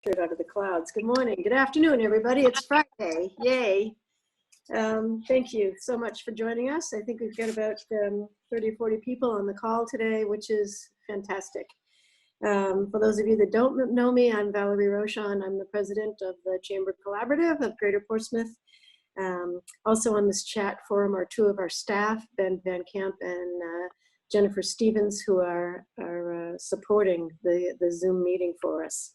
out of the clouds. Good morning, good afternoon, everybody. It's Friday, yay. Thank you so much for joining us. I think we've got about 30 or 40 people on the call today, which is fantastic. For those of you that don't know me, I'm Valerie Rochon. I'm the president of the Chamber Collaborative of Greater Portsmouth. Also on this chat forum are two of our staff, Ben Van Camp and Jennifer Stevens, who are supporting the Zoom meeting for us.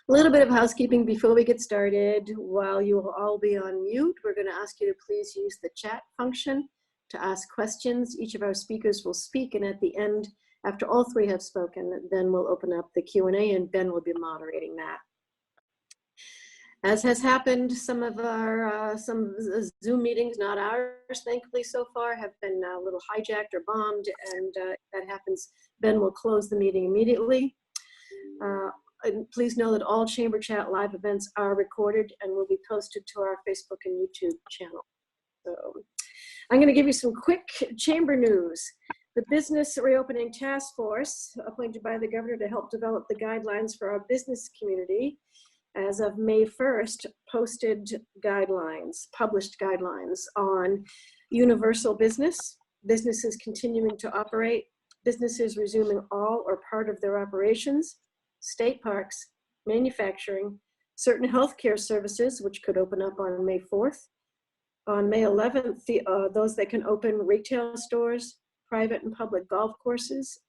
A little bit of housekeeping before we get started. While you will all be on mute, we're going to ask you to please use the chat function to ask questions. Each of our speakers will speak, and at the end, after all three have spoken, then we'll open up the Q&A, and Ben will be moderating that. As has happened, some of our some Zoom meetings, not ours, thankfully so far, have been a little hijacked or bombed, and if that happens, Ben will close the meeting immediately. And please know that all Chamber Chat live events are recorded and will be posted to our Facebook and YouTube channel. So I'm going to give you some quick Chamber news. The Business Reopening Task Force, appointed by the Governor to help develop the guidelines for our business community, as of May 1st, posted guidelines, published guidelines on universal business, businesses continuing to operate, businesses resuming all or part of their operations, state parks, manufacturing, certain healthcare services, which could open up on May 4th. On May 11th, those that can open retail stores, private and public golf courses,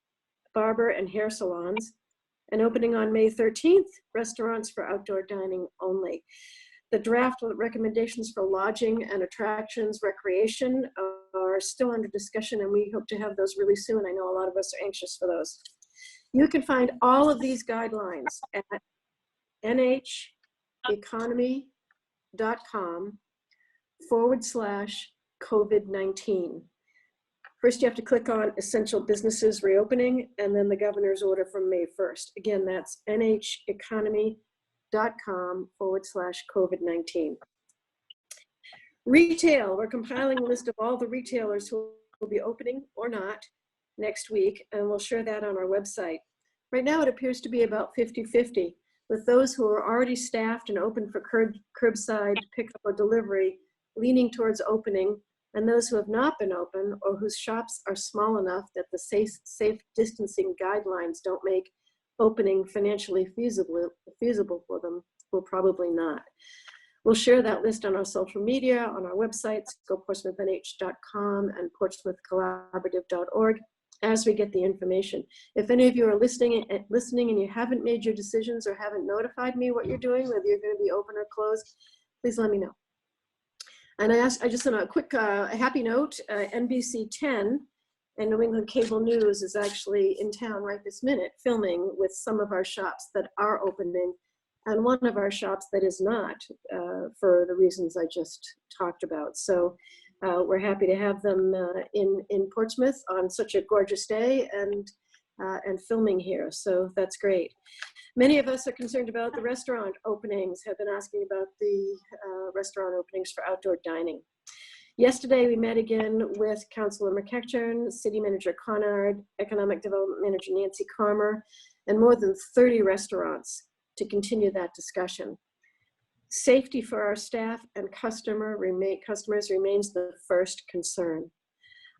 barber and hair salons, and opening on May 13th, restaurants for outdoor dining only. The draft recommendations for lodging and attractions, recreation are still under discussion, and we hope to have those really soon. I know a lot of us are anxious for those. You can find all of these guidelines at NHEconomy.com/COVID-19. First, you have to click on Essential Businesses Reopening, and then the Governor's Order from May 1st. Again, that's NHEconomy.com/COVID-19. Retail, we're compiling a list of all the retailers who will be opening or not next week, and we'll share that on our website. Right now, it appears to be about 50-50, with those who are already staffed and open for curbside pickup or delivery leaning towards opening, and those who have not been open or whose shops are small enough that the safe distancing guidelines don't make opening financially feasible for them will probably not. We'll share that list on our social media, on our websites, goportsmouthnh.com and portsmouthcollaborative.org, as we get the information. If any of you are listening and you haven't made your decisions or haven't notified me what you're doing, whether you're going to be open or closed, please let me know. And I just on a quick happy note, NBC 10 and New England Cable News is actually in town right this minute filming with some of our shops that are opening and one of our shops that is not, for the reasons I just talked about. So we're happy to have them in Portsmouth on such a gorgeous day and filming here, so that's great. Many of us are concerned about the restaurant openings, have been asking about the restaurant openings for outdoor dining. Yesterday, we met again with Councilor McEachern, City Manager Conard, Economic Development Manager Nancy Carmer, and more than 30 restaurants to continue that discussion. Safety for our staff and customers remains the first concern.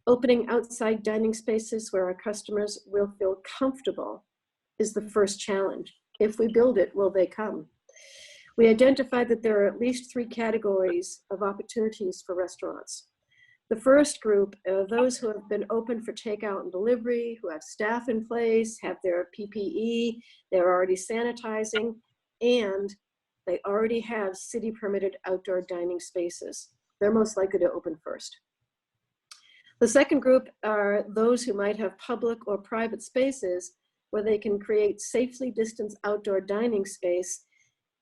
Opening outside dining spaces where our customers will feel comfortable is the first challenge. If we build it, will they come? We identified that there are at least 3 categories of opportunities for restaurants. The first group are those who have been open for takeout and delivery, who have staff in place, have their PPE, they're already sanitizing, and they already have city permitted outdoor dining spaces. They're most likely to open first. The second group are those who might have public or private spaces where they can create safely distanced outdoor dining space,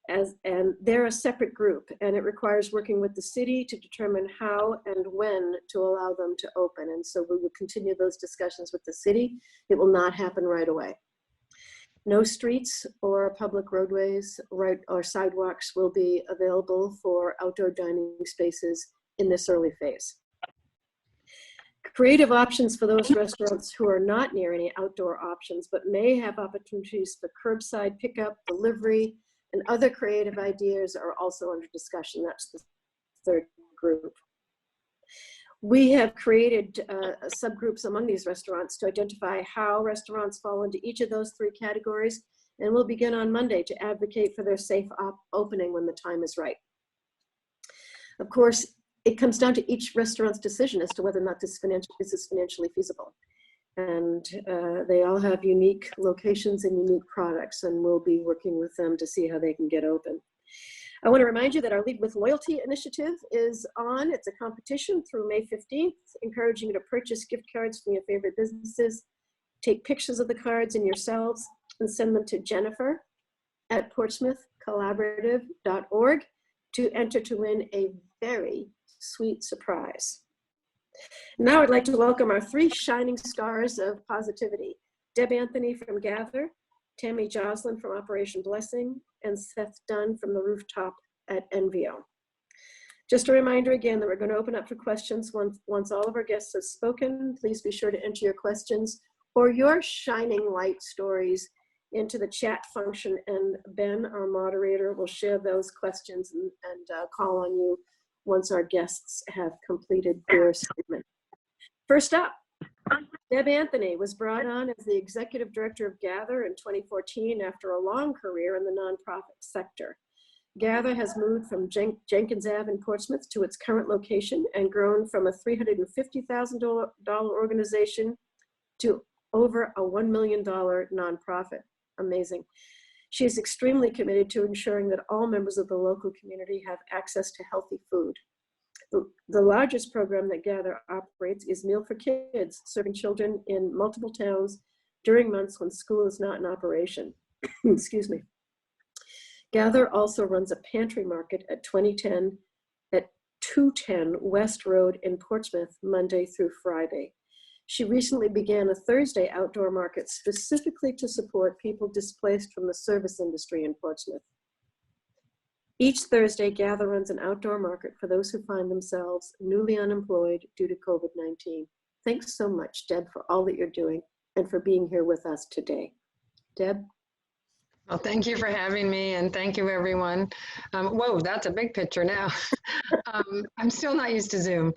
and they're a separate group, and it requires working with the city to determine how and when to allow them to open. And so we will continue those discussions with the city. It will not happen right away. No streets or public roadways or sidewalks will be available for outdoor dining spaces in this early phase. Creative options for those restaurants who are not near any outdoor options, but may have opportunities for curbside pickup, delivery, and other creative ideas are also under discussion. That's the third group. We have created subgroups among these restaurants to identify how restaurants fall into each of those three categories, and we'll begin on Monday to advocate for their safe opening when the time is right. Of course, it comes down to each restaurant's decision as to whether or not this is financially feasible. And they all have unique locations and unique products, and we'll be working with them to see how they can get open. I want to remind you that our Lead with Loyalty initiative is on. It's a competition through May 15th, encouraging you to purchase gift cards from your favorite businesses, take pictures of the cards in yourselves, and send them to Jennifer@portsmouthcollaborative.org to enter to win a very sweet surprise. Now I'd like to welcome our three shining stars of positivity: Deb Anthony from Gather, Tammy JOSLYN from Operation Blessing, and ISETH.DUNNE from the rooftop at NVO. Just a reminder again that we're going to open up for questions once all of our guests have spoken. Please be sure to enter your questions or your shining light stories into the chat function, and Ben, our moderator, will share those questions and call on you once our guests have completed their statement. First up, Deb Anthony was brought on as the executive director of Gather in 2014 after a long career in the nonprofit sector. Gather has moved from Jenkins Ave in Portsmouth to its current location and grown from a $350,000 organization to over a $1 million nonprofit. Amazing. She is extremely committed to ensuring that all members of the local community have access to healthy food. The largest program that Gather operates is Meal for Kids, serving children in multiple towns during months when school is not in operation. Excuse me. Gather also runs a pantry market at 210 West Road in Portsmouth, Monday through Friday. She recently began a Thursday outdoor market specifically to support people displaced from the service industry in Portsmouth. Each Thursday, Gather runs an outdoor market for those who find themselves newly unemployed due to COVID-19. Thanks so much, Deb, for all that you're doing and for being here with us today. Deb? Well, thank you for having me, and thank you, everyone. Whoa, that's a big picture now. I'm still not used to Zoom.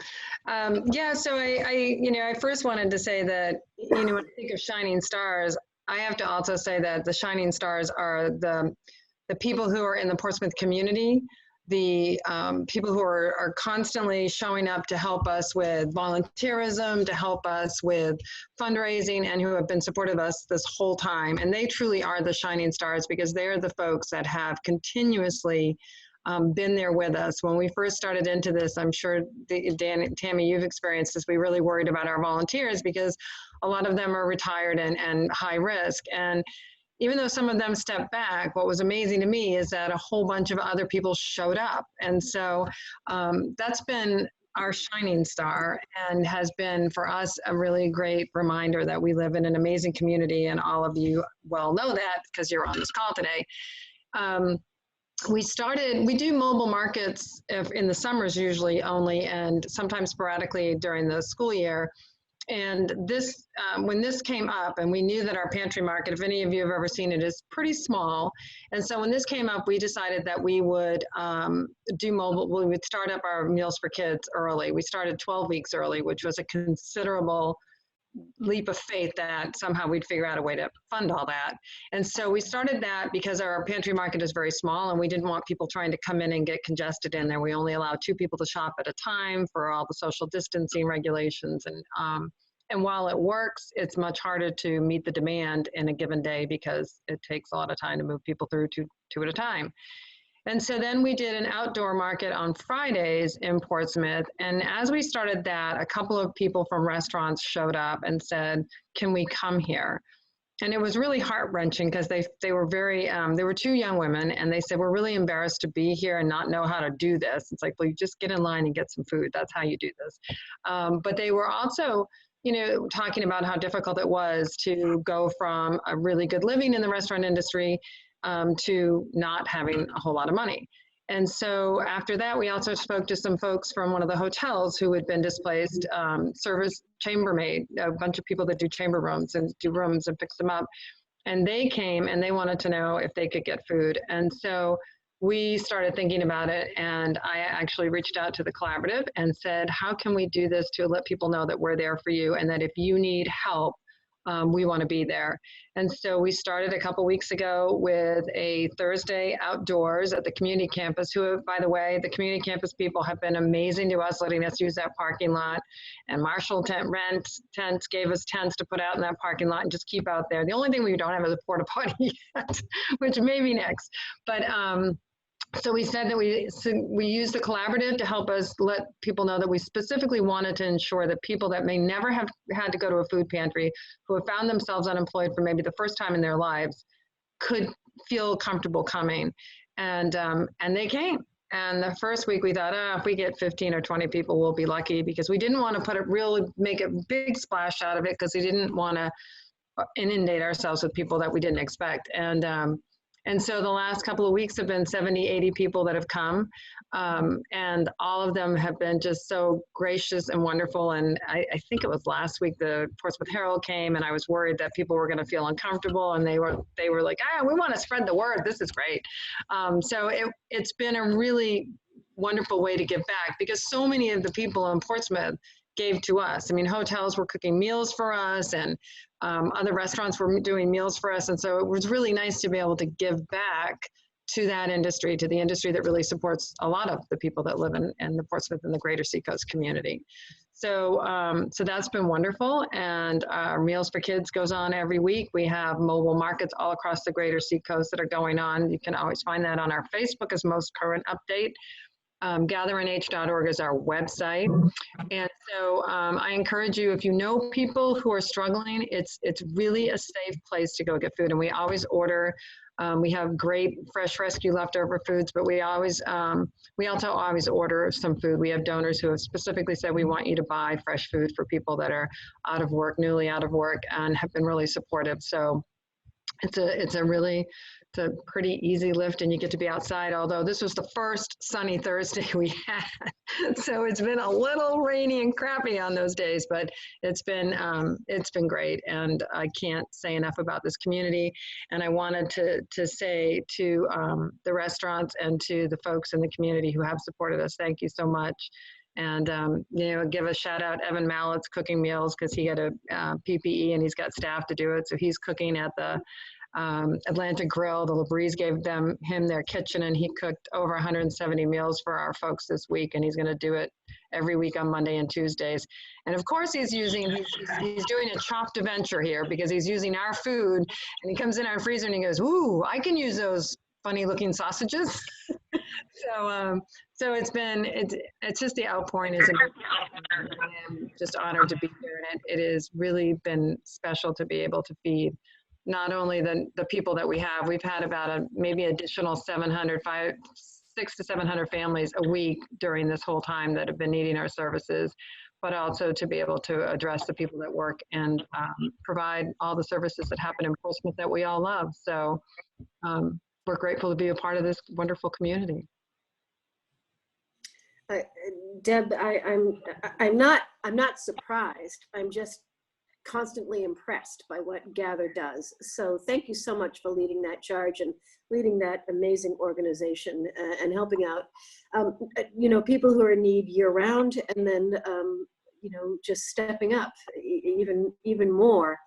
Yeah, so I first wanted to say that, when I think of shining stars, I have to also say that the shining stars are the people who are in the Portsmouth community, the people who are constantly showing up to help us with volunteerism, to help us with fundraising, and who have been supportive of us this whole time. And they truly are the shining stars because they're the folks that have continuously been there with us. When we first started into this, I'm sure Dan and Tammy, you've experienced this, we really worried about our volunteers because a lot of them are retired and high risk. And even though some of them stepped back, what was amazing to me is that a whole bunch of other people showed up. And so that's been our shining star and has been for us a really great reminder that we live in an amazing community, and all of you well know that because you're on this call today. We do mobile markets in the summers usually only, and sometimes sporadically during the school year. And this, when this came up, and we knew that our pantry market, if any of you have ever seen it, is pretty small. And so when this came up, we decided that we would do mobile, we would start up our Meals for Kids early. We started 12 weeks early, which was a considerable leap of faith that somehow we'd figure out a way to fund all that. And so we started that because our pantry market is very small and we didn't want people trying to come in and get congested in there. We only allow 2 people to shop at a time for all the social distancing regulations. And while it works, it's much harder to meet the demand in a given day because it takes a lot of time to move people through two at a time. And so then we did an outdoor market on Fridays in Portsmouth. And as we started that, a couple of people from restaurants showed up and said, can we come here? And it was really heart-wrenching because they were very, they were 2 young women, and they said, we're really embarrassed to be here and not know how to do this. It's like, well, you just get in line and get some food. That's how you do this. But they were also, talking about how difficult it was to go from a really good living in the restaurant industry to not having a whole lot of money. And so after that, we also spoke to some folks from one of the hotels who had been displaced, service chambermaid, a bunch of people that do chamber rooms and do rooms and fix them up. And they came and they wanted to know if they could get food. And so we started thinking about it, and I actually reached out to the collaborative and said, how can we do this to let people know that we're there for you, and that if you need help, we want to be there. And so we started a couple weeks ago with a Thursday outdoors at the community campus, who, by the way, the community campus people have been amazing to us, letting us use that parking lot. And Marshall Tents gave us tents to put out in that parking lot and just keep out there. The only thing we don't have is a porta potty yet, which may be next. But so we said that we use the collaborative to help us let people know that we specifically wanted to ensure that people that may never have had to go to a food pantry, who have found themselves unemployed for maybe the first time in their lives, could feel comfortable coming. And they came. And the first week we thought, if we get 15 or 20 people, we'll be lucky, because we didn't want to make a big splash out of it, because we didn't want to inundate ourselves with people that we didn't expect. And so the last couple of weeks have been 70, 80 people that have come. And all of them have been just so gracious and wonderful. And I think it was last week, the Portsmouth Herald came, and I was worried that people were going to feel uncomfortable. And they were like, we want to spread the word. This is great. So it's been a really wonderful way to give back, because so many of the people in Portsmouth gave to us. I mean, hotels were cooking meals for us, and other restaurants were doing meals for us. And so it was really nice to be able to give back to that industry, to the industry that really supports a lot of the people that live in the Portsmouth and the greater Seacoast community. So, so that's been wonderful. And our Meals for Kids goes on every week. We have mobile markets all across the greater Seacoast that are going on. You can always find that on our Facebook as most current update. gathering.org is our website. And so I encourage you, if you know people who are struggling, it's really a safe place to go get food. And we always order, we have great fresh rescue leftover foods, but we also always order some food. We have donors who have specifically said, we want you to buy fresh food for people that are out of work, newly out of work, and have been really supportive. So it's a pretty easy lift, and you get to be outside, although this was the first sunny Thursday we had. So it's been a little rainy and crappy on those days, but it's been great. And I can't say enough about this community. And I wanted to say to the restaurants and to the folks in the community who have supported us, thank you so much. And, give a shout out, Evan Mallett's cooking meals, because he got a PPE and he's got staff to do it. So he's cooking at the Atlanta Grill. The LaBreeze gave him their kitchen, and he cooked over 170 meals for our folks this week. And he's going to do it every week on Monday and Tuesdays. And of course he's doing a chopped adventure here, because he's using our food, and he comes in our freezer and he goes, ooh, I can use those funny looking sausages. So it's just the outpouring is amazing. I am just honored to be here, and it has really been special to be able to feed not only the people that we have. We've had about maybe additional 600 to 700 families a week during this whole time that have been needing our services, but also to be able to address the people that work and provide all the services that happen in Portsmouth that we all love. So we're grateful to be a part of this wonderful community. Deb, I'm not surprised. I'm just constantly impressed by what Gather does. So thank you so much for leading that charge and leading that amazing organization and helping out, people who are in need year round, and then, just stepping up even more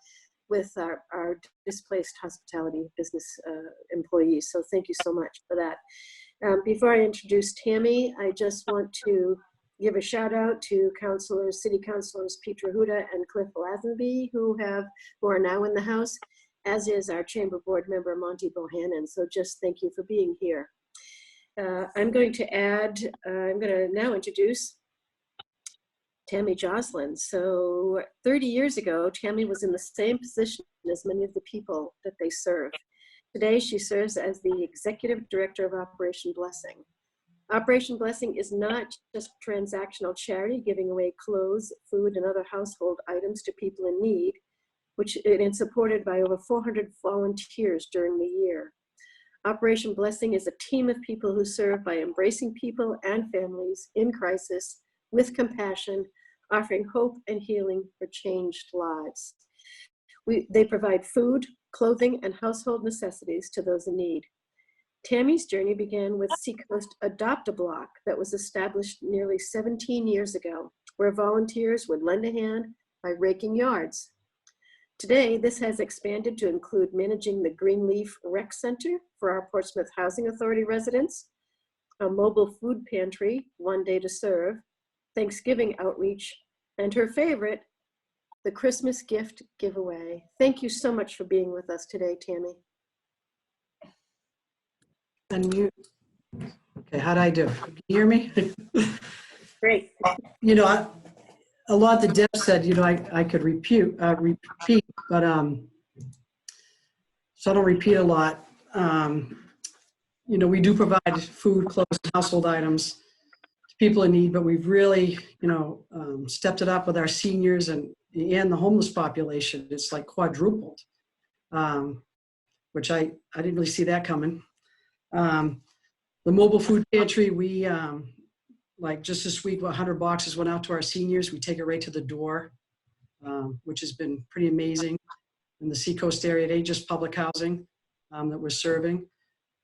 with our displaced hospitality business employees. So thank you so much for that. Before I introduce Tammy, I just want to give a shout out to City Councilors Petra Huda and Cliff Lathenby, who are now in the House, as is our Chamber Board member, Monty Bohannon. So just thank you for being here. I'm going to now introduce Tammy JOSLYN. So 30 years ago, Tammy was in the same position as many of the people that they serve. Today, she serves as the Executive Director of Operation Blessing. Operation Blessing is not just transactional charity, giving away clothes, food, and other household items to people in need, which it's supported by over 400 volunteers during the year. Operation Blessing is a team of people who serve by embracing people and families in crisis with compassion, offering hope and healing for changed lives. They provide food, clothing, and household necessities to those in need. Tammy's journey began with Seacoast Adopt-A-Block that was established nearly 17 years ago, where volunteers would lend a hand by raking yards. Today, this has expanded to include managing the Greenleaf Rec Center for our Portsmouth Housing Authority residents, a mobile food pantry, One Day to Serve, Thanksgiving outreach, and her favorite, the Christmas gift giveaway. Thank you so much for being with us today, Tammy. Unmute. Okay, how'd I do? Can you hear me? Great. You know, a lot that Deb said, you know, I could repeat, but so I don't repeat a lot. You know, we do provide food, clothes, and household items to people in need, but we've really, you know, stepped it up with our seniors and the homeless population. It's like quadrupled, which I didn't really see that coming. The mobile food pantry, we, like just this week, 100 boxes went out to our seniors. We take it right to the door, which has been pretty amazing. In the Seacoast area, they just public housing that we're serving.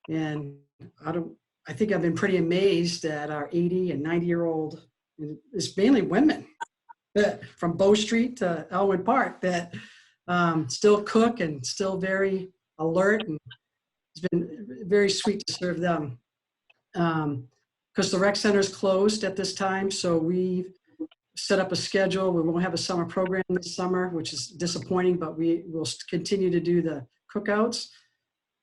And I think I've been pretty amazed at our 80 and 90-year-old, it's mainly women from Bow Street to Elwood Park that still cook and still very alert, and it's been very sweet to serve them. Because the rec center is closed at this time, so we've set up a schedule. We won't have a summer program this summer, which is disappointing, but we will continue to do the cookouts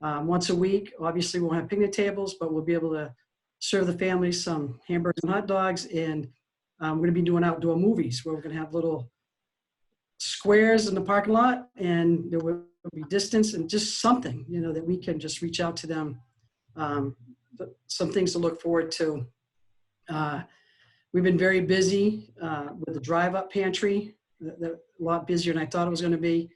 once a week. Obviously, we won't have picnic tables, but we'll be able to serve the families some hamburgers and hot dogs. And we're going to be doing outdoor movies where we're going to have little squares in the parking lot, and there will be distance and just something, you know, that we can just reach out to them. Some things to look forward to. We've been very busy with the drive-up pantry, a lot busier than I thought it was going to be.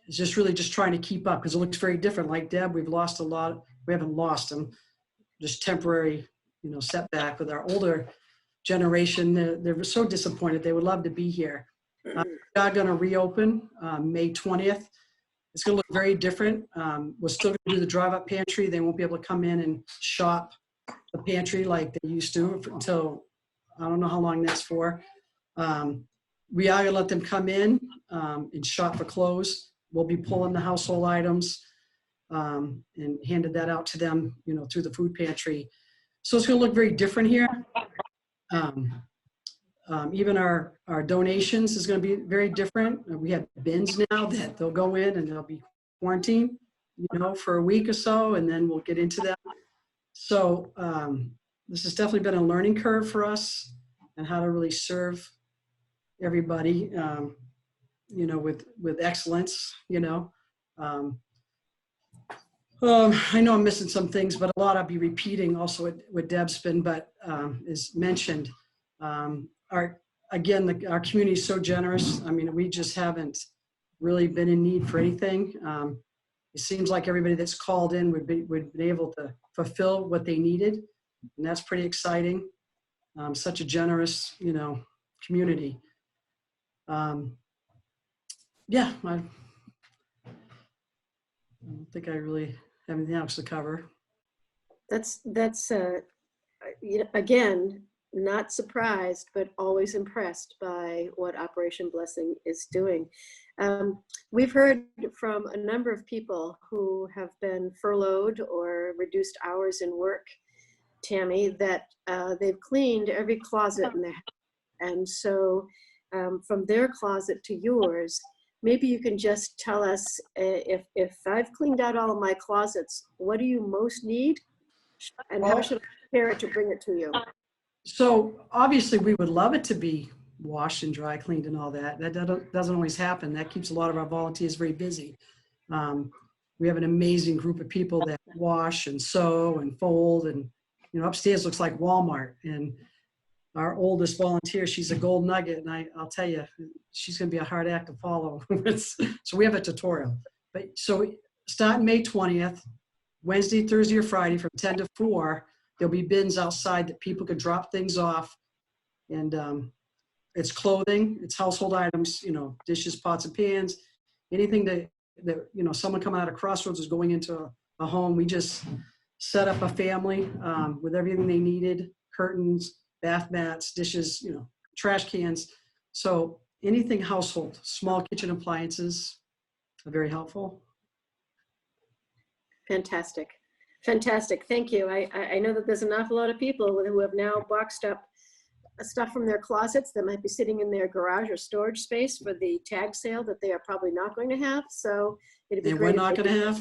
It's just really just trying to keep up because it looks very different. Like Deb, we've lost a lot. We haven't lost them, just temporary, you know, setback with our older generation. They're so disappointed. They would love to be here. We are going to reopen May 20th. It's going to look very different. We're still going to do the drive-up pantry. They won't be able to come in and shop the pantry like they used to until, I don't know how long that's for. We are going to let them come in and shop for clothes. We'll be pulling the household items and handed that out to them, you know, through the food pantry. So it's going to look very different here. Even our donations is going to be very different. We have bins now that they'll go in and they'll be quarantined, you know, for a week or so, and then we'll get into that. So this has definitely been a learning curve for us and how to really serve everybody, you know, with excellence, you know. I know I'm missing some things, but a lot I'll be repeating also what Deb's been, but is mentioned. Our community is so generous. I mean, we just haven't really been in need for anything. It seems like everybody that's called in would be able to fulfill what they needed, and that's pretty exciting. Such a generous, you know, community. Yeah, I don't think I really have anything else to cover. That's you know, again, not surprised, but always impressed by what Operation Blessing is doing. We've heard from a number of people who have been furloughed or reduced hours in work, Tammy, that they've cleaned every closet in their house. And so from their closet to yours, maybe you can just tell us if I've cleaned out all of my closets, what do you most need? And how should I prepare it to bring it to you? So obviously we would love it to be washed and dry cleaned and all that. That doesn't always happen. That keeps a lot of our volunteers very busy. We have an amazing group of people that wash and sew and fold, and you know, upstairs looks like Walmart. And our oldest volunteer, she's a gold nugget, and I'll tell you, she's going to be a hard act to follow. So we have a tutorial. But so starting May 20th, Wednesday, Thursday, or Friday from 10 to 4, there'll be bins outside that people can drop things off. And it's clothing, it's household items, you know, dishes, pots and pans, anything that you know, someone coming out of Crossroads is going into a home. We just set up a family with everything they needed, curtains, bath mats, dishes, you know, trash cans. So anything household, small kitchen appliances are very helpful. Fantastic. Fantastic. Thank you. I know that there's an awful lot of people who have now boxed up stuff from their closets that might be sitting in their garage or storage space for the tag sale that they are probably not going to have. So it'd be And great. we're not going to have.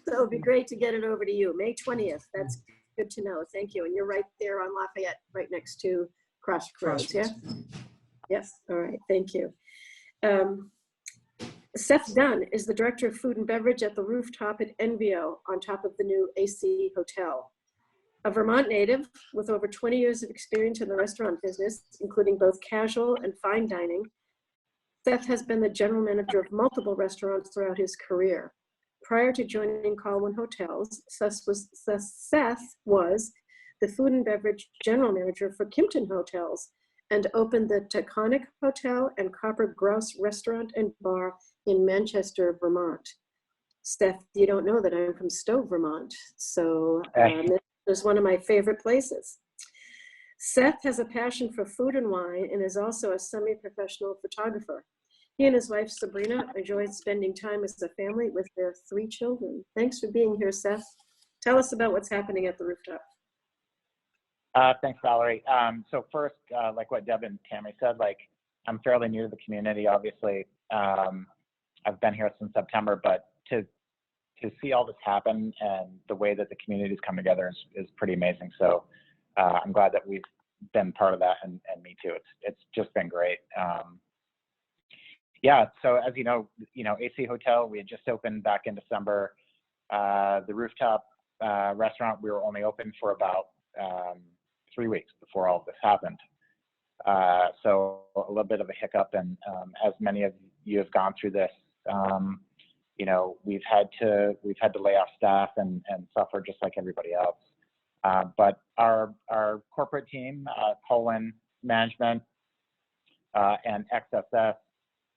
So it'd be great to get it over to you. May 20th. That's good to know. Thank you. And you're right there on Lafayette, right next to Crossroads. Yeah. Yes. All right. Thank you. ISETH.DUNNE is the Director of Food and Beverage at the rooftop at NVO on top of the new AC Hotel. A Vermont native with over 20 years of experience in the restaurant business, including both casual and fine dining, Seth has been the general manager of multiple restaurants throughout his career. Prior to joining Colwyn Hotels, Seth was the food and beverage general manager for Kimpton Hotels and opened the Taconic Hotel and Copper Grouse Restaurant and Bar in Manchester, Vermont. Steph, you don't know that I'm from Stowe, Vermont, so it's one of my favorite places. Seth has a passion for food and wine and is also a semi-professional photographer. He and his wife, Sabrina, enjoy spending time as a family with their 3 children. Thanks for being here, Seth. Tell us about what's happening at the rooftop. Thanks, Valerie. So first, like what Deb and Tammy said, like I'm fairly new to the community, obviously. I've been here since September, but to see all this happen and the way that the community's come together is pretty amazing. So I'm glad that we've been part of that, and me too. It's just been great. Yeah, so as you know, AC Hotel, we had just opened back in December. The rooftop restaurant, we were only open for about 3 weeks before all of this happened. So a little bit of a hiccup, and as many of you have gone through this, you know, we've had to lay off staff and suffer just like everybody else. But our corporate team, Colwyn Management and XSS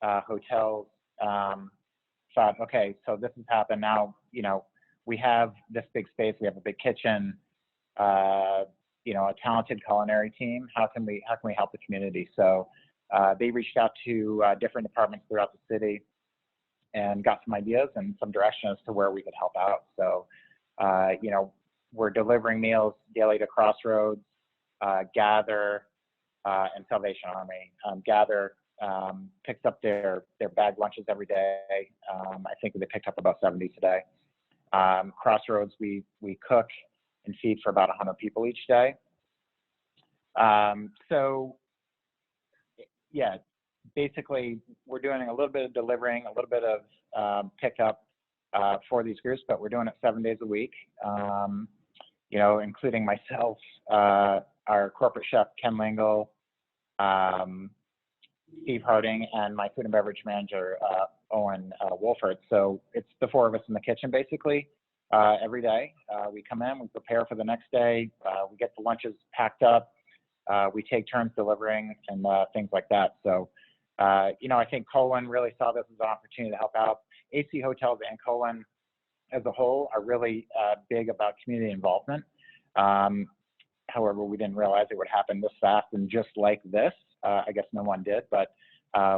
Hotels, thought, okay, so this has happened now. You know, we have this big space, we have a big kitchen, you know, a talented culinary team. How can we help the community? So they reached out to different departments throughout the city and got some ideas and some direction as to where we could help out. So, you know, we're delivering meals daily to Crossroads, Gather, and Salvation Army. Gather picks up their bag lunches every day. I think they picked up about 70 today. Crossroads, we cook and feed for about 100 people each day. So, yeah. Basically, we're doing a little bit of delivering, a little bit of pickup for these groups, but we're doing it 7 days a week, you know, including myself, our corporate chef, Ken Lingle, Steve Harding, and my food and beverage manager, Owen Wolford. So it's the 4 of us in the kitchen, basically, every day. We come in, we prepare for the next day, we get the lunches packed up, we take turns delivering and things like that. So, you know, I think Colwyn really saw this as an opportunity to help out. AC Hotels and Colwyn as a whole are really big about community involvement. However, we didn't realize it would happen this fast and just like this. I guess no one did, but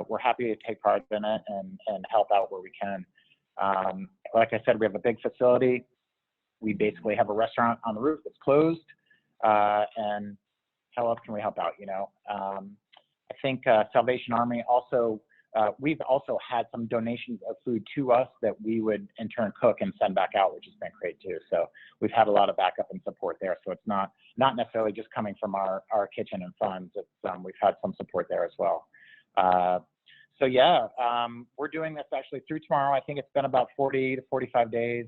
we're happy to take part in it and help out where we can. Like I said, we have a big facility. We basically have a restaurant on the roof that's closed, and how else can we help out, you know? I think Salvation Army also, we've also had some donations of food to us that we would in turn cook and send back out, which has been great too. So we've had a lot of backup and support there. So it's not necessarily just coming from our kitchen and funds. It's, we've had some support there as well. So yeah, we're doing this actually through tomorrow. I think it's been about 40 to 45 days.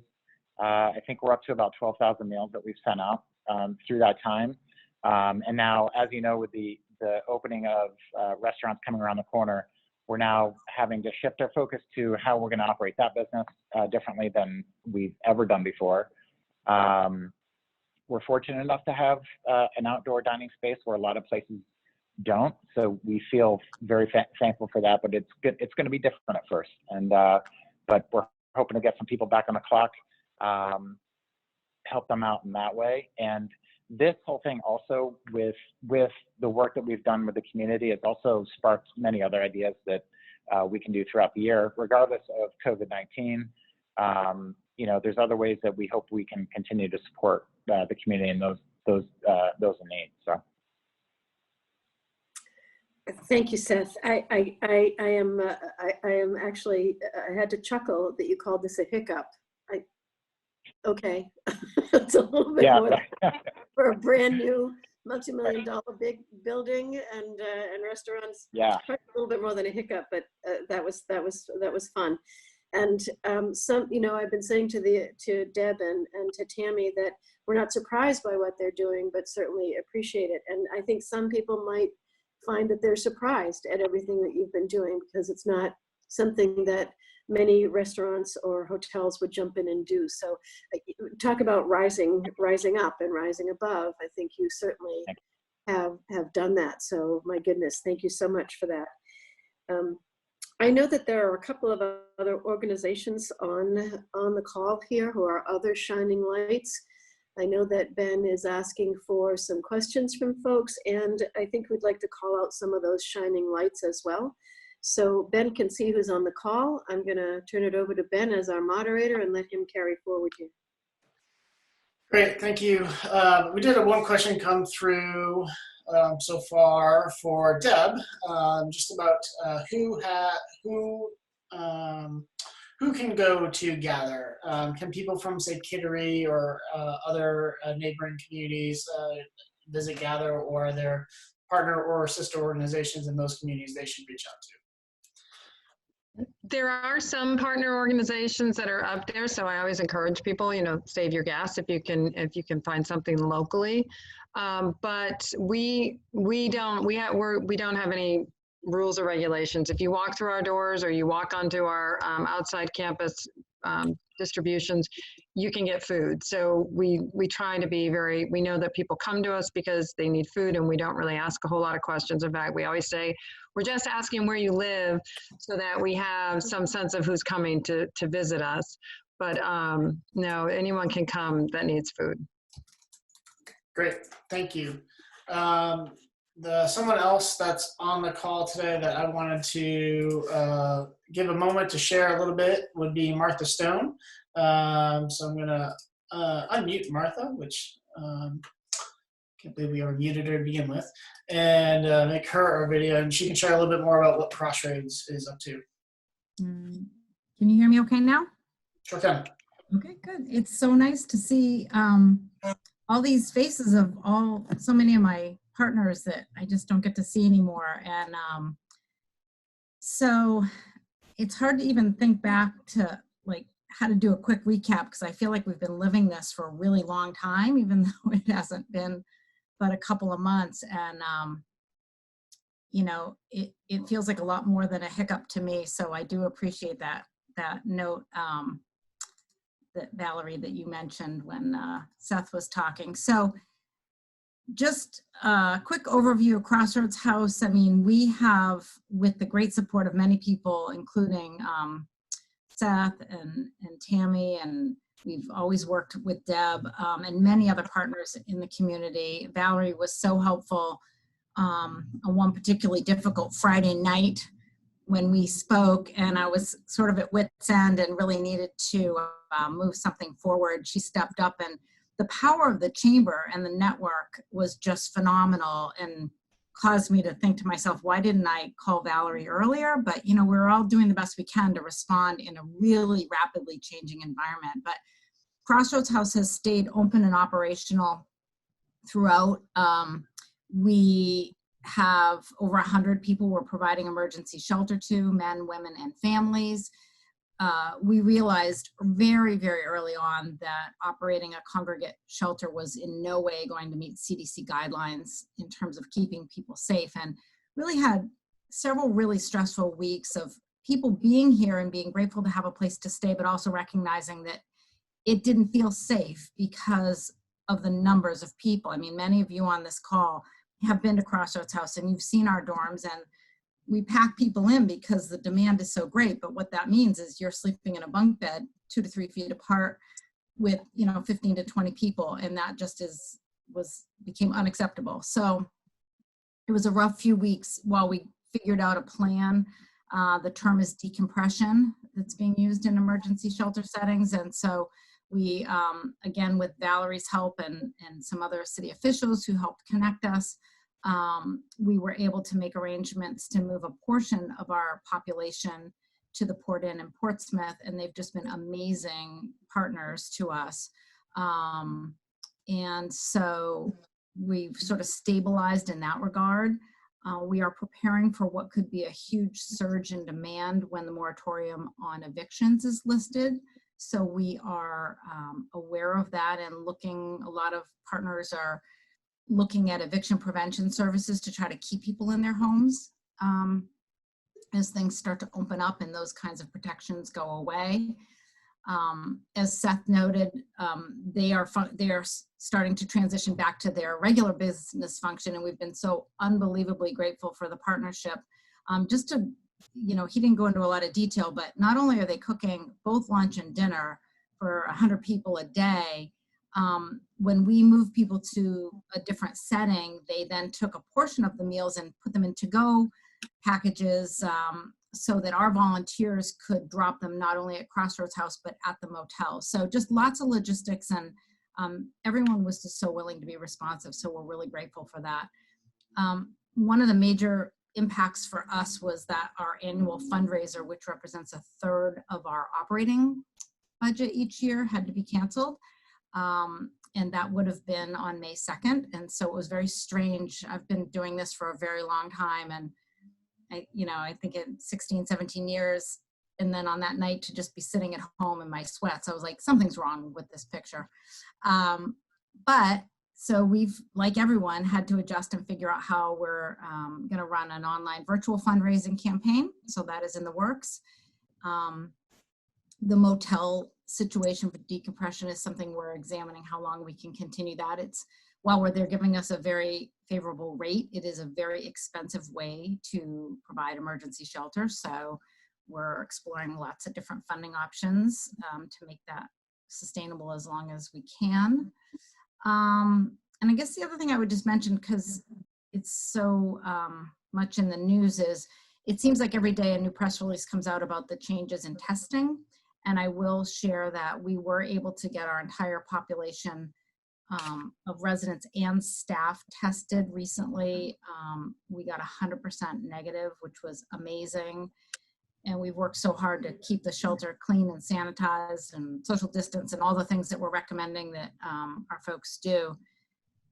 I think we're up to about 12,000 meals that we've sent out through that time. And now, as you know, with the opening of restaurants coming around the corner, we're now having to shift our focus to how we're going to operate that business differently than we've ever done before. We're fortunate enough to have an outdoor dining space where a lot of places don't, so we feel very thankful for that. But it's good. It's going to be different at first, and but we're hoping to get some people back on the clock, help them out in that way. And this whole thing also with the work that we've done with the community, it's also sparked many other ideas that we can do throughout the year, regardless of COVID-19. You know, there's other ways that we hope we can continue to support the community and those in need. So. Thank you, Seth. I am actually, I had to chuckle that you called this a hiccup. Okay, it's a little bit more for a brand new multi-million-dollar big building and restaurants. Yeah, a little bit more than a hiccup, but that was fun. And you know, I've been saying to Deb and to Tammy that we're not surprised by what they're doing, but certainly appreciate it. And I think some people might find that they're surprised at everything that you've been doing, because it's not something that many restaurants or hotels would jump in and do. So talk about rising up and rising above. I think you certainly have done that. So my goodness, thank you so much for that. I know that there are a couple of other organizations on the call here who are other shining lights. I know that Ben is asking for some questions from folks, and I think we'd like to call out some of those shining lights as well. So Ben can see who's on the call. I'm going to turn it over to Ben as our moderator and let him carry forward here. Great, thank you. We did have one question come through so far for Deb, just about who can go to gather. Can people from, say, Kittery or other neighboring communities visit gather, or are there partner or sister organizations in those communities they should reach out to? There are some partner organizations that are up there, so I always encourage people, you know, save your gas if you can find something locally. But we don't have any rules or regulations. If you walk through our doors or you walk onto our outside campus distributions, you can get food. So we try to be we know that people come to us because they need food, and we don't really ask a whole lot of questions. In fact, we always say, we're just asking where you live so that we have some sense of who's coming to visit us. But no, anyone can come that needs food. Great, thank you. Someone else that's on the call today that I wanted to give a moment to share a little bit would be Martha Stone. So I'm going to unmute Martha, which can't believe we ever muted her to begin with, and make her a video, and she can share a little bit more about what CROSSROADS is up to. Can you hear me okay now? Sure can. Okay, good. It's so nice to see all these faces of so many of my partners that I just don't get to see anymore. And so it's hard to even think back to like how to do a quick recap, because I feel like we've been living this for a really long time, even though it hasn't been but a couple of months. And you know, it feels like a lot more than a hiccup to me. So I do appreciate that note that Valerie, that you mentioned when Seth was talking. So just a quick overview of CROSSROADS House. I mean, we have, with the great support of many people, including Seth and Tammy, and we've always worked with Deb and many other partners in the community. Valerie was so helpful on one particularly difficult Friday night when we spoke, and I was sort of at wit's end and really needed to move something forward. She stepped up, and the power of the chamber and the network was just phenomenal, and caused me to think to myself, why didn't I call Valerie earlier? But, you know, we're all doing the best we can to respond in a really rapidly changing environment. But CROSSROADS House has stayed open and operational throughout. We have over 100 people we're providing emergency shelter to, men, women, and families. We realized very, very early on that operating a congregate shelter was in no way going to meet CDC guidelines in terms of keeping people safe, and really had several really stressful weeks of people being here and being grateful to have a place to stay, but also recognizing that it didn't feel safe because of the numbers of people. I mean, many of you on this call have been to Crossroads House and you've seen our dorms, and we pack people in because the demand is so great. But what that means is you're sleeping in a bunk bed 2 to 3 feet apart with, 15 to 20 people. And that just became unacceptable. So it was a rough few weeks while we figured out a plan. The term is decompression that's being used in emergency shelter settings. And so we, again, with Valerie's help and some other city officials who helped connect us, we were able to make arrangements to move a portion of our population to the Port Inn in Portsmouth, and they've just been amazing partners to us. And so we've sort of stabilized in that regard. We are preparing for what could be a huge surge in demand when the moratorium on evictions is listed. So we are aware of that and a lot of partners are looking at eviction prevention services to try to keep people in their homes as things start to open up and those kinds of protections go away. As Seth noted, they are starting to transition back to their regular business function, and we've been so unbelievably grateful for the partnership. Just to, he didn't go into a lot of detail, but not only are they cooking both lunch and dinner for 100 people a day, when we moved people to a different setting, they then took a portion of the meals and put them in to-go packages so that our volunteers could drop them not only at Crossroads House, but at the motel. So just lots of logistics, and everyone was just so willing to be responsive. So we're really grateful for that. One of the major impacts for us was that our annual fundraiser, which represents 1/3 of our operating budget each year, had to be canceled. And that would have been on May 2nd. And so it was very strange. I've been doing this for a very long time. And I think in 16, 17 years, and then on that night to just be sitting at home in my sweats, I was like, something's wrong with this picture. But so we've, like everyone, had to adjust and figure out how we're going to run an online virtual fundraising campaign. So that is in the works. The motel situation for decompression is something we're examining how long we can continue that. While they're giving us a very favorable rate, it is a very expensive way to provide emergency shelter. So we're exploring lots of different funding options to make that sustainable as long as we can. And I guess the other thing I would just mention, because it's so much in the news, is it seems like every day a new press release comes out about the changes in testing. And I will share that we were able to get our entire population of residents and staff tested recently. We got 100% negative, which was amazing. And we've worked so hard to keep the shelter clean and sanitized and social distance and all the things that we're recommending that our folks do.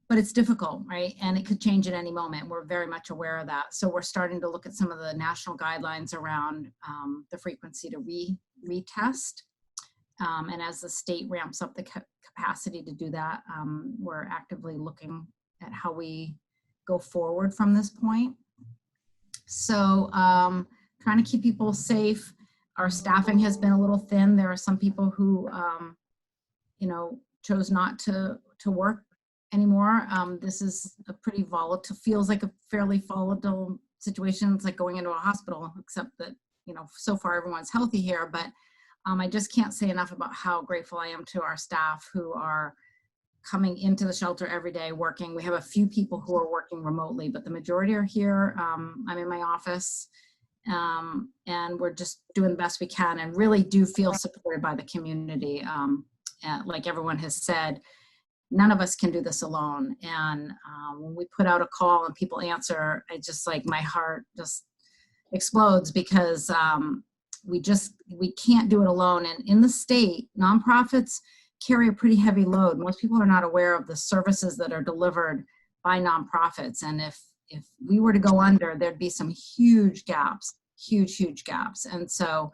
But it's difficult, right? And it could change at any moment. We're very much aware of that. So we're starting to look at some of the national guidelines around the frequency to retest. And as the state ramps up the capacity to do that, we're actively looking at how we go forward from this point. So trying to keep people safe. Our staffing has been a little thin. There are some people who, chose not to work anymore. This is a pretty volatile, feels like a fairly volatile situation. It's like going into a hospital, except that, so far everyone's healthy here, but I just can't say enough about how grateful I am to our staff who are coming into the shelter every day working. We have a few people who are working remotely, but the majority are here. I'm in my office, and we're just doing the best we can and really do feel supported by the community. Like everyone has said, none of us can do this alone. And when we put out a call and people answer, I just my heart just explodes because we can't do it alone. And in the state, nonprofits carry a pretty heavy load. Most people are not aware of the services that are delivered by nonprofits. And if we were to go under, there'd be some huge gaps, huge gaps. And so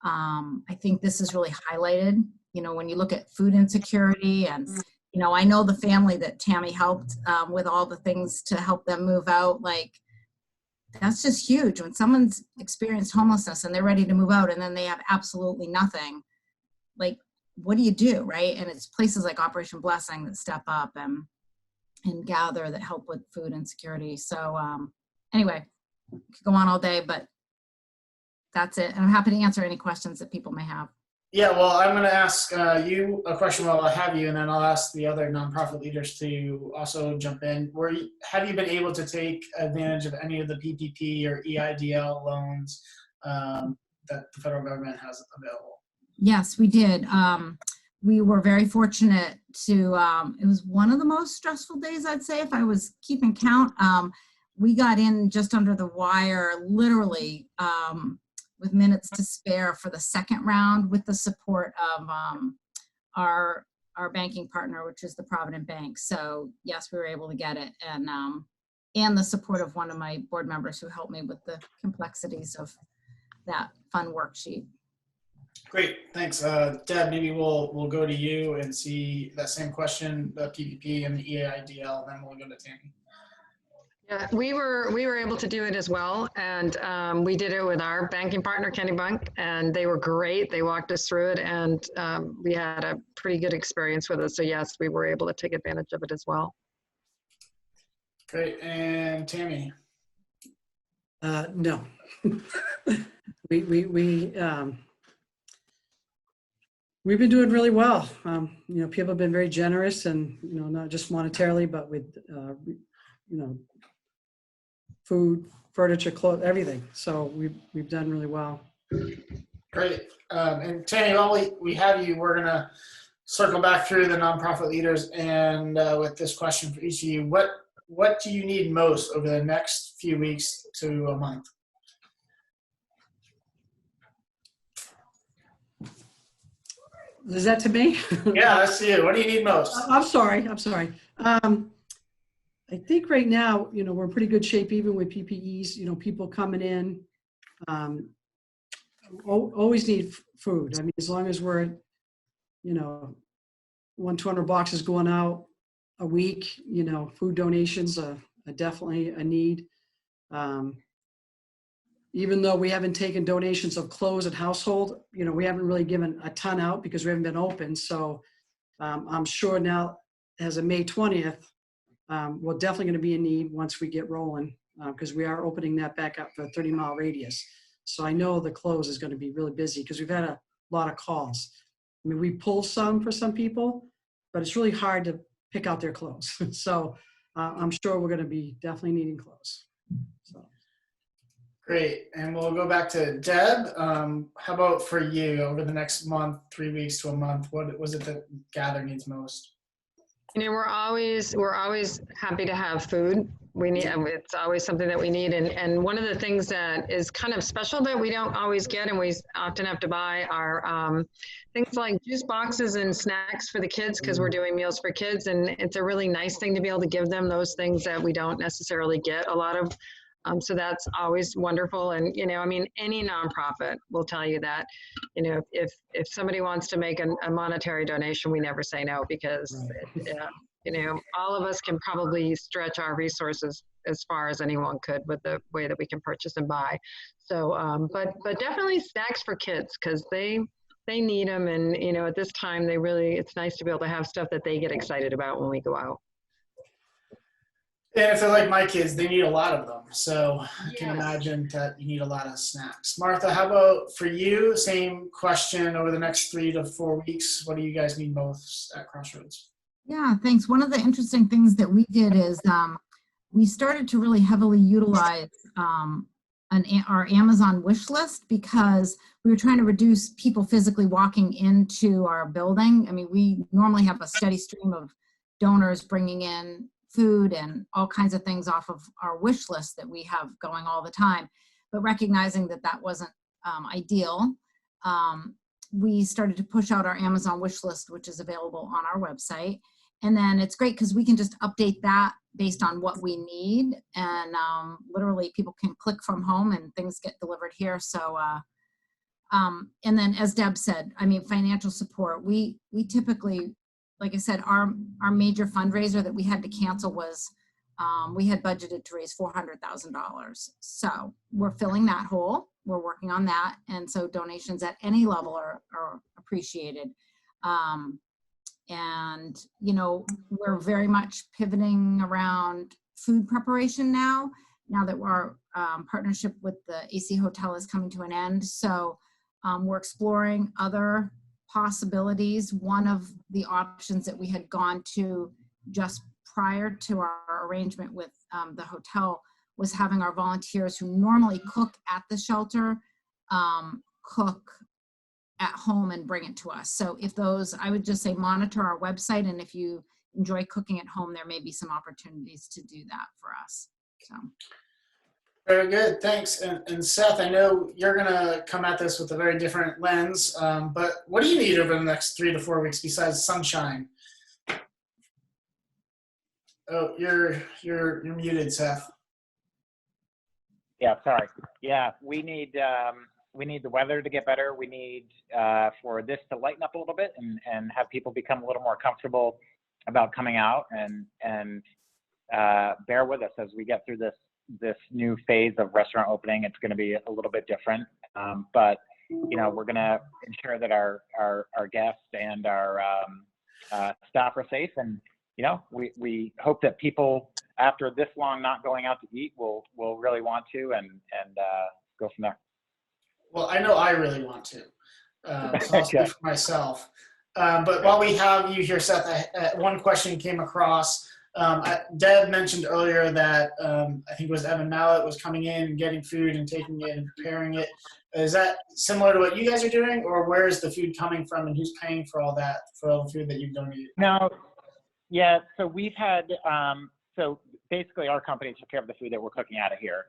I think this is really highlighted, when you look at food insecurity and, I know the family that Tammy helped with all the things to help them move out, that's just huge. When someone's experienced homelessness and they're ready to move out and then they have absolutely nothing, like, what do you do, right? And it's places like Operation Blessing that step up and gather, that help with food insecurity. So anyway, could go on all day, but that's it. And I'm happy to answer any questions that people may have. Yeah, well, I'm going to ask you a question while I have you, and then I'll ask the other nonprofit leaders to also jump in. Have you been able to take advantage of any of the PPP or EIDL loans that the federal government has available? Yes, we did. We were very fortunate to, it was one of the most stressful days, I'd say, if I was keeping count. We got in just under the wire, literally, with minutes to spare for the second round, with the support of our banking partner, which is the Provident Bank. So yes, we were able to get it, and the support of one of my board members who helped me with the complexities of that fun worksheet. Great, thanks. Deb, maybe we'll go to you and see that same question, the PPP and the EIDL, then we'll go to Tammy. Yeah, we were able to do it as well, and we did it with our banking partner, Kenny Bunk, and they were great. They walked us through it, and we had a pretty good experience with it. So yes, we were able to take advantage of it as well. Great, and Tammy? No. We've been doing really well. You know, people have been very generous, and you know, not just monetarily, but with you know, food, furniture, clothes, everything. So we've done really well. Great. And Tammy, while we have you, we're gonna circle back through the nonprofit leaders, and with this question for each of you, what do you need most over the next few weeks to a month? Is that to me? Yeah, that's you. What do you need most? I'm sorry. I think right now, you know, we're in pretty good shape, even with PPEs, you know, people coming in, always need food. I mean, as long as we're, you know, 200 boxes going out a week, you know, food donations are definitely a need. Even though we haven't taken donations of clothes and household, you know, we haven't really given a ton out because we haven't been open. So I'm sure now, as of May 20th, we're definitely going to be in need once we get rolling, because we are opening that back up for a 30-mile radius. So I know the close is going to be really busy because we've had a lot of calls. I mean, we pull some for some people, but it's really hard to pick out their clothes. So I'm sure we're going to be definitely needing clothes. So. Great. And we'll go back to Deb. How about for you over the next month, 3 weeks to a month? What was it that Gather needs most? You know, we're always happy to have food. We need, it's always something that we need. And one of the things that is kind of special that we don't always get and we often have to buy are things like juice boxes and snacks for the kids, because we're doing meals for kids. And it's a really nice thing to be able to give them those things that we don't necessarily get a lot of. So that's always wonderful. And, you know, I mean, any nonprofit will tell you that, you know, if somebody wants to make a monetary donation, we never say no, because, you know, all of us can probably stretch our resources as far as anyone could with the way that we can purchase and buy. So, but definitely snacks for kids, because they need them. And, you know, at this time, it's nice to be able to have stuff that they get excited about when we go out. And if they're like my kids, they need a lot of them. So I can imagine that you need a lot of snacks. Martha, how about for you? Same question over the next 3 to 4 weeks. What do you guys need most at Crossroads? Yeah, thanks. One of the interesting things that we did is we started to really heavily utilize our Amazon wish list, because we were trying to reduce people physically walking into our building. I mean, we normally have a steady stream of donors bringing in food and all kinds of things off of our wish list that we have going all the time. But recognizing that that wasn't ideal, we started to push out our Amazon wish list, which is available on our website. And then it's great because we can just update that based on what we need. And literally people can click from home and things get delivered here. So, and then as Deb said, I mean, financial support, we typically, like I said, our major fundraiser that we had to cancel was we had budgeted to raise $400,000. So we're filling that hole. We're working on that. And so donations at any level are appreciated. And, you know, we're very much pivoting around food preparation now that our partnership with the AC Hotel is coming to an end. So we're exploring other possibilities. One of the options that we had gone to just prior to our arrangement with the hotel was having our volunteers who normally cook at the shelter cook at home and bring it to us. So if those, I would just say monitor our website, and if you enjoy cooking at home, there may be some opportunities to do that for us. So. Very good, thanks. And Seth, I know you're gonna come at this with a very different lens, but what do you need over the next 3 to 4 weeks besides sunshine? Oh, you're muted, Seth. Yeah, sorry. Yeah, we need the weather to get better. We need for this to lighten up a little bit and have people become a little more comfortable about coming out, and bear with us as we get through this new phase of restaurant opening. It's going to be a little bit different, but you know, we're going to ensure that our guests and our staff are safe, and you know, we hope that people after this long not going out to eat will really want to and go from there. Well, I know I really want to, so I'll speak for myself. But while we have you here, Seth, one question came across. Deb mentioned earlier that I think it was Evan Mallett was coming in and getting food and taking it and preparing it. Is that similar to what you guys are doing, or where is the food coming from, and who's paying for all that, for all the food that you've donated? No, yeah, so we've had, so basically our company took care of the food that we're cooking out of here,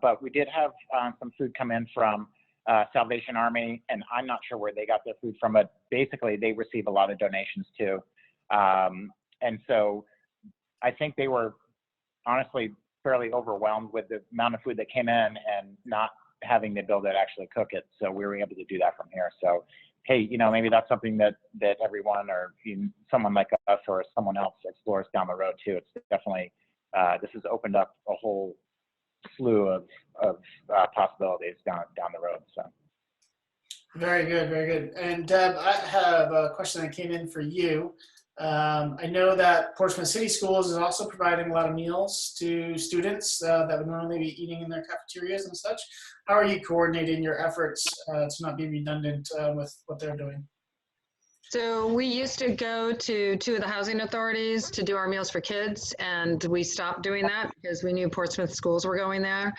but we did have some food come in from Salvation Army, and I'm not sure where they got their food from, but basically they receive a lot of donations too. And so I think they were honestly fairly overwhelmed with the amount of food that came in and not having the ability to actually cook it. So we were able to do that from here. So, hey, you know, maybe that's something that everyone or someone like us or someone else explores down the road too. It's definitely, this has opened up a whole slew of possibilities down the road. So. Very good, very good. And Deb, I have a question that came in for you. I know that Portsmouth City Schools is also providing a lot of meals to students that would normally be eating in their cafeterias and such. How are you coordinating your efforts to not be redundant with what they're doing? So we used to go to 2 of the housing authorities to do our meals for kids, and we stopped doing that because we knew Portsmouth schools were going there.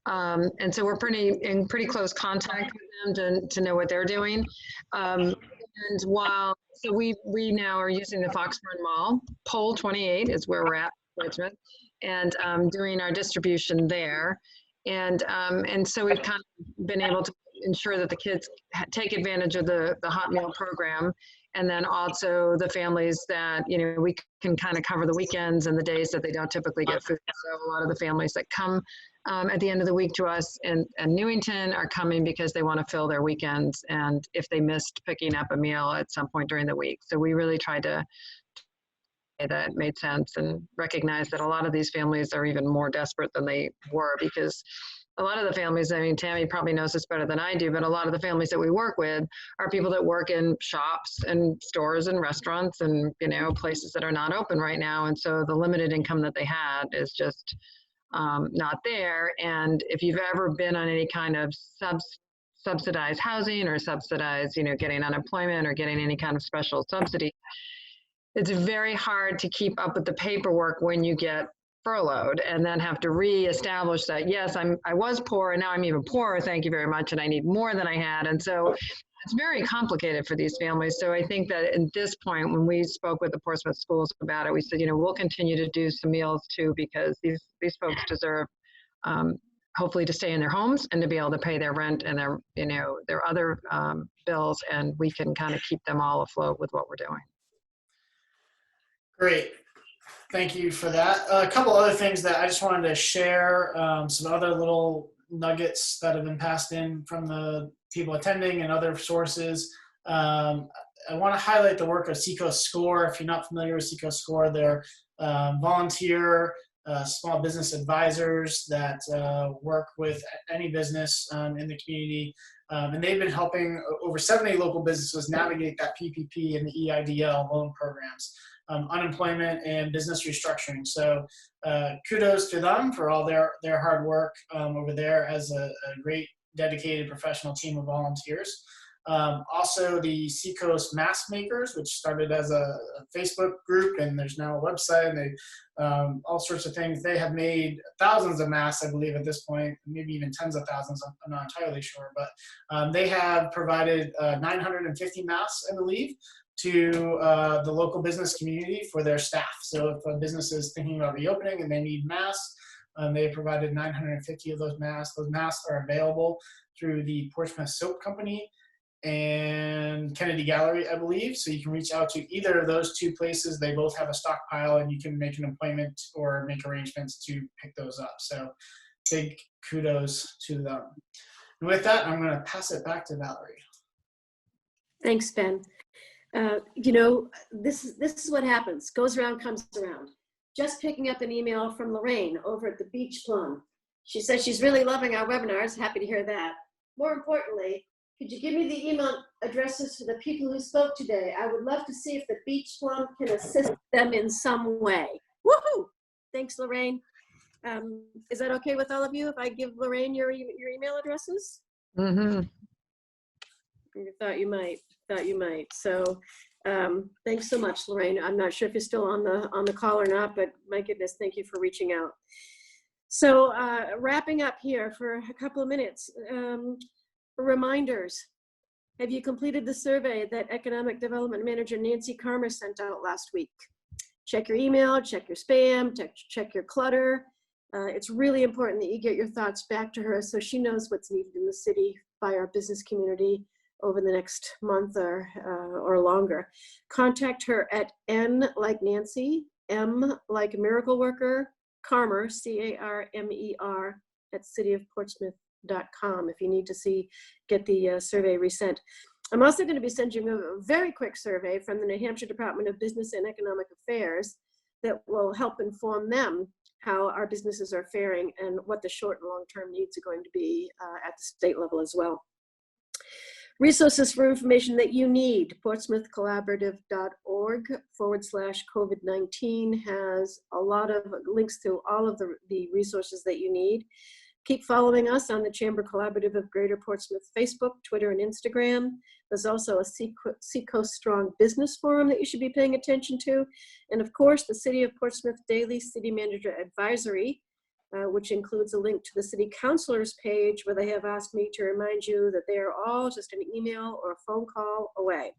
And so we're in pretty close contact with them to know what they're doing. And so we now are using the Foxburn Mall. Pole 28 is where we're at, Portsmouth, and doing our distribution there. And so we've kind of been able to ensure that the kids take advantage of the hot meal program, and then also the families that, you know, we can kind of cover the weekends and the days that they don't typically get food. So a lot of the families that come at the end of the week to us in Newington are coming because they want to fill their weekends, and if they missed picking up a meal at some point during the week. So we really tried to say that made sense and recognize that a lot of these families are even more desperate than they were, because a lot of the families, I mean, Tammy probably knows this better than I do, but a lot of the families that we work with are people that work in shops and stores and restaurants and, you know, places that are not open right now. And so the limited income that they had is just not there. And if you've ever been on any kind of subsidized housing or subsidized, you know, getting unemployment or getting any kind of special subsidy, it's very hard to keep up with the paperwork when you get furloughed and then have to reestablish that, yes, I was poor and now I'm even poorer, thank you very much, and I need more than I had. And so it's very complicated for these families. So I think that at this point, when we spoke with the Portsmouth schools about it, we said, you know, we'll continue to do some meals too, because these folks deserve hopefully to stay in their homes and to be able to pay their rent and their, you know, their other bills, and we can kind of keep them all afloat with what we're doing. Great. Thank you for that. A couple other things that I just wanted to share, some other little nuggets that have been passed in from the people attending and other sources. I want to highlight the work of Seacoast Score. If you're not familiar with Seacoast Score, they're volunteer small business advisors that work with any business in the community. And they've been helping over 70 local businesses navigate that PPP and the EIDL loan programs, unemployment and business restructuring. So kudos to them for all their hard work over there as a great dedicated professional team of volunteers. Also the Seacoast Mask Makers, which started as a Facebook group, and there's now a website, and they all sorts of things. They have made thousands of masks, I believe, at this point, maybe even tens of thousands. I'm not entirely sure, but they have provided 950 masks, I believe, to the local business community for their staff. So if a business is thinking about reopening and they need masks, they provided 950 of those masks. Those masks are available through the Portsmouth Soap Company and Kennedy Gallery, I believe. So you can reach out to either of those two places. They both have a stockpile, and you can make an appointment or make arrangements to pick those up. So big kudos to them. And with that, I'm going to pass it back to Valerie. Thanks, Ben. You know, this is what happens. Goes around, comes around. Just picking up an email from Lorraine over at the Beach Plum. She says she's really loving our webinars. Happy to hear that. More importantly, could you give me the email addresses for the people who spoke today? I would love to see if the Beach Plum can assist them in some way. Woohoo! Thanks, Lorraine. Is that okay with all of you if I give Lorraine your email addresses? Mm-hmm. You thought you might. So thanks so much, Lorraine. I'm not sure if you're still on the call or not, but my goodness, thank you for reaching out. So wrapping up here for a couple of minutes. Reminders. Have you completed the survey that Economic Development Manager Nancy Karmer sent out last week? Check your email, check your spam, check your clutter. It's really important that you get your thoughts back to her so she knows what's needed in the city by our business community over the next month or longer. Contact her at N like Nancy, M like Miracle Worker, Karmer, C-A-R-M-E-R, at cityofportsmouth.com if you need to get the survey resent. I'm also going to be sending a very quick survey from the New Hampshire Department of Business and Economic Affairs that will help inform them how our businesses are faring and what the short and long-term needs are going to be at the state level as well. Resources for information that you need. portsmouthcollaborative.org/COVID-19 has a lot of links to all of the resources that you need. Keep following us on the Chamber Collaborative of Greater Portsmouth Facebook, Twitter, and Instagram. There's also a Seacoast Strong Business Forum that you should be paying attention to. And of course, the City of Portsmouth Daily City Manager Advisory, which includes a link to the City Councilors page where they have asked me to remind you that they are all just an email or a phone call away.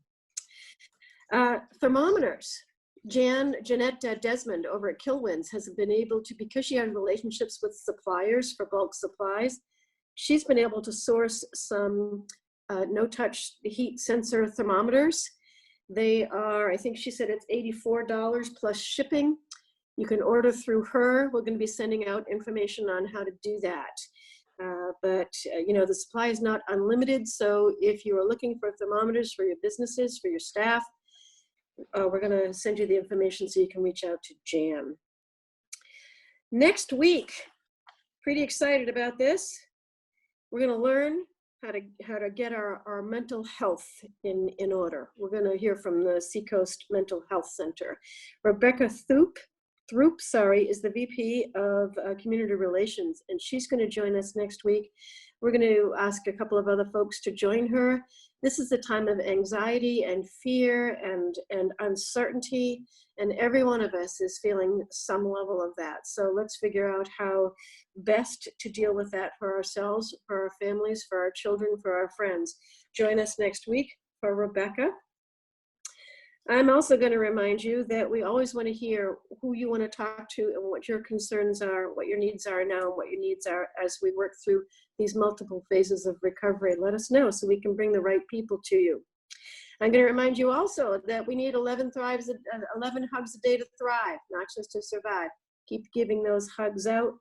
Thermometers. Jeanette Desmond over at Kilwins has been able to, because she has relationships with suppliers for bulk supplies, she's been able to source some no-touch heat sensor thermometers. They are, I think she said it's $84 plus shipping. You can order through her. We're going to be sending out information on how to do that. But you know, the supply is not unlimited. So if you are looking for thermometers for your businesses, for your staff, we're going to send you the information so you can reach out to Jan. Next week, pretty excited about this. We're going to learn how to get our mental health in order. We're going to hear from the Seacoast Mental Health Center. Rebecca Throop, is the VP of Community Relations, and she's going to join us next week. We're going to ask a couple of other folks to join her. This is a time of anxiety and fear and uncertainty, and every one of us is feeling some level of that. So let's figure out how best to deal with that for ourselves, for our families, for our children, for our friends. Join us next week for Rebecca. I'm also going to remind you that we always want to hear who you want to talk to and what your concerns are, what your needs are now, and what your needs are as we work through these multiple phases of recovery. Let us know so we can bring the right people to you. I'm going to remind you also that we need 11 hugs a day to thrive, not just to survive. Keep giving those hugs out.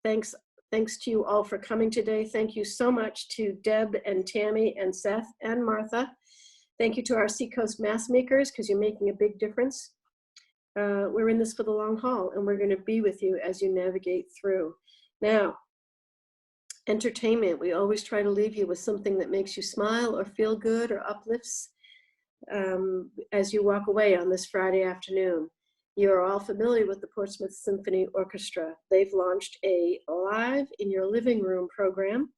Thanks to you all for coming today. Thank you so much to Deb and Tammy and Seth and Martha. Thank you to our Seacoast Mask Makers, because you're making a big difference. we're in this for the long haul, and we're going to be with you as you navigate through. Now, entertainment. We always try to leave you with something that makes you smile or feel good or uplifts as you walk away on this Friday afternoon. You're all familiar with the Portsmouth Symphony Orchestra. They've launched a Live in Your Living Room program,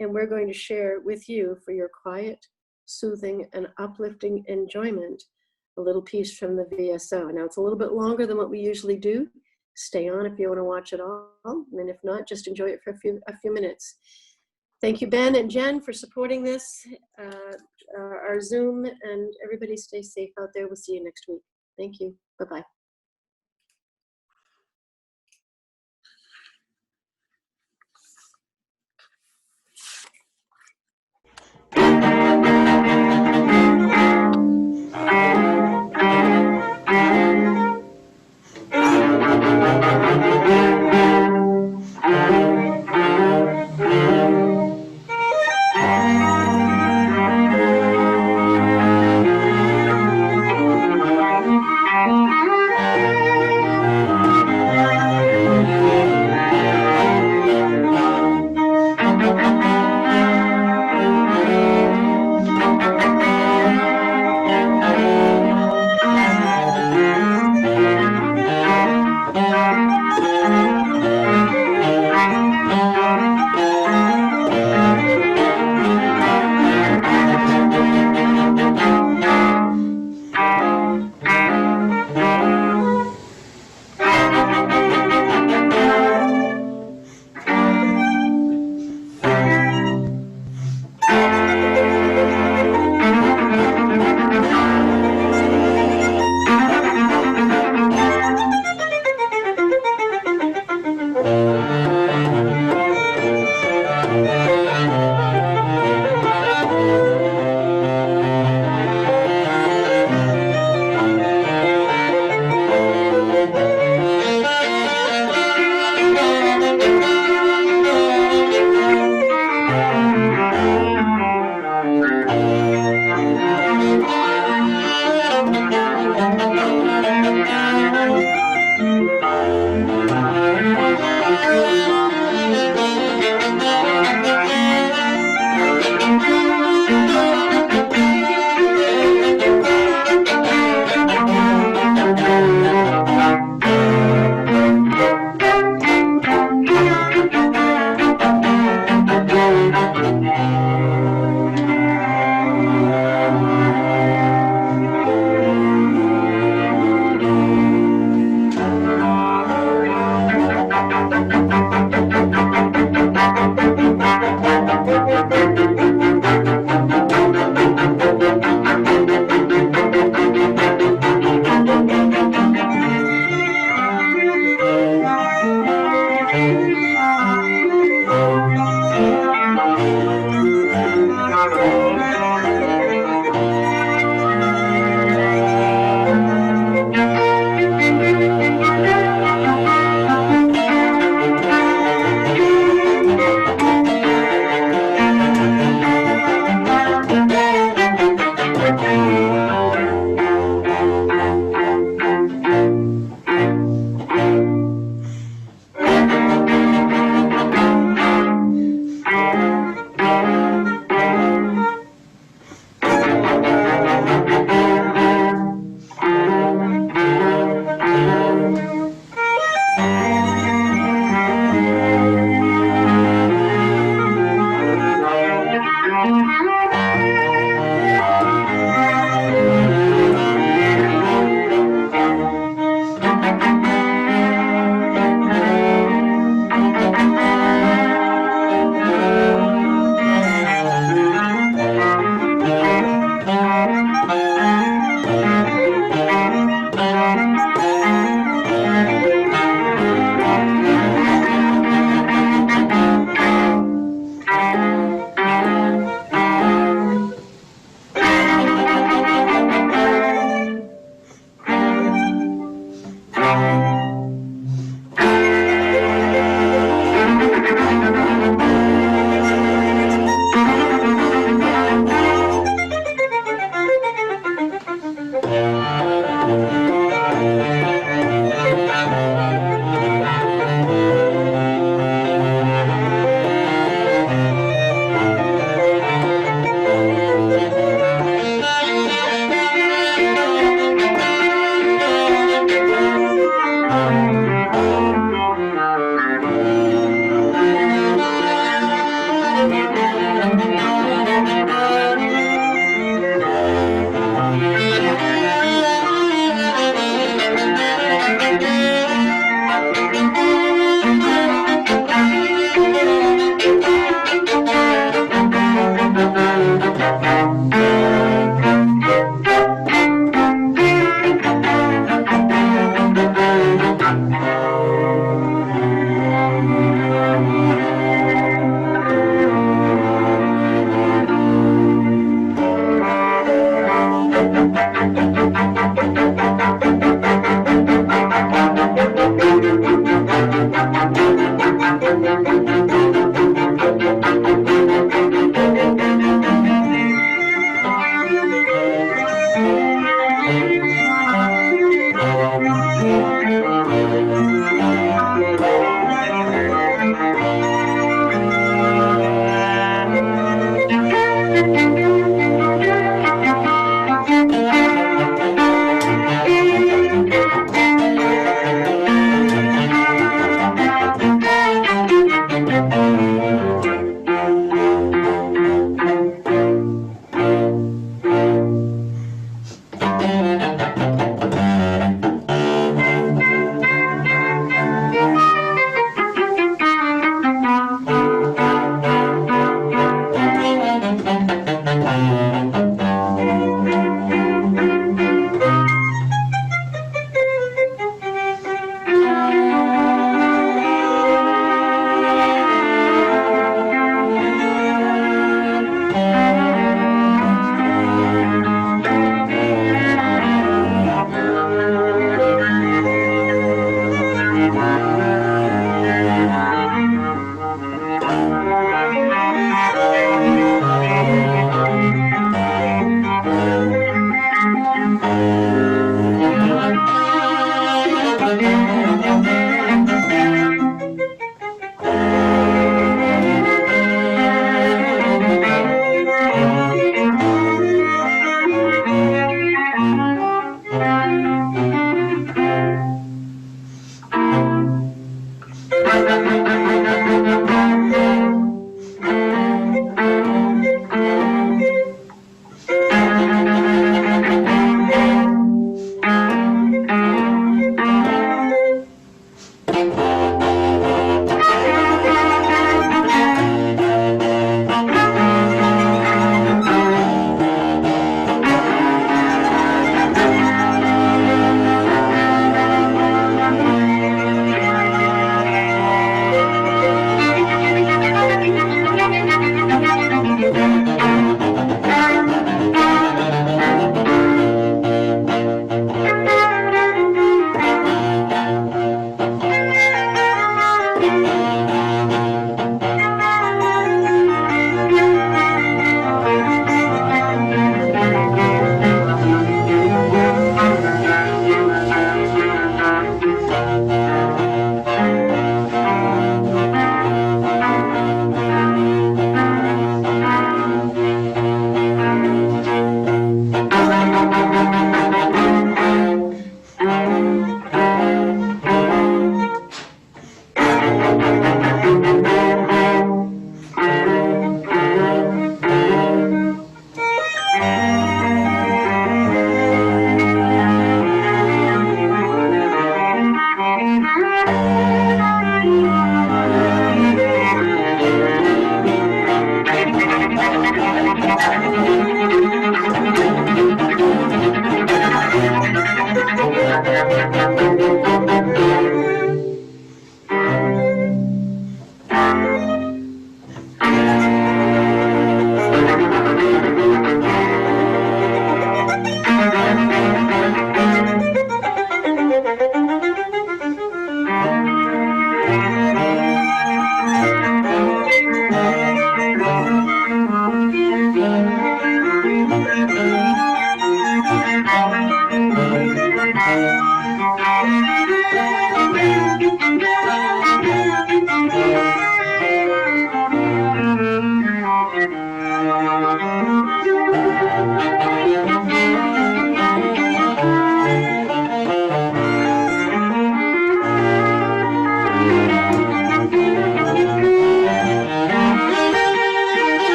and we're going to share with you for your quiet, soothing, and uplifting enjoyment a little piece from the VSO. Now, it's a little bit longer than what we usually do. Stay on if you want to watch it all, and if not, just enjoy it for a few minutes. Thank you, Ben and Jen, for supporting this, our Zoom, and everybody stay safe out there. We'll see you next week. Thank you. Bye-bye.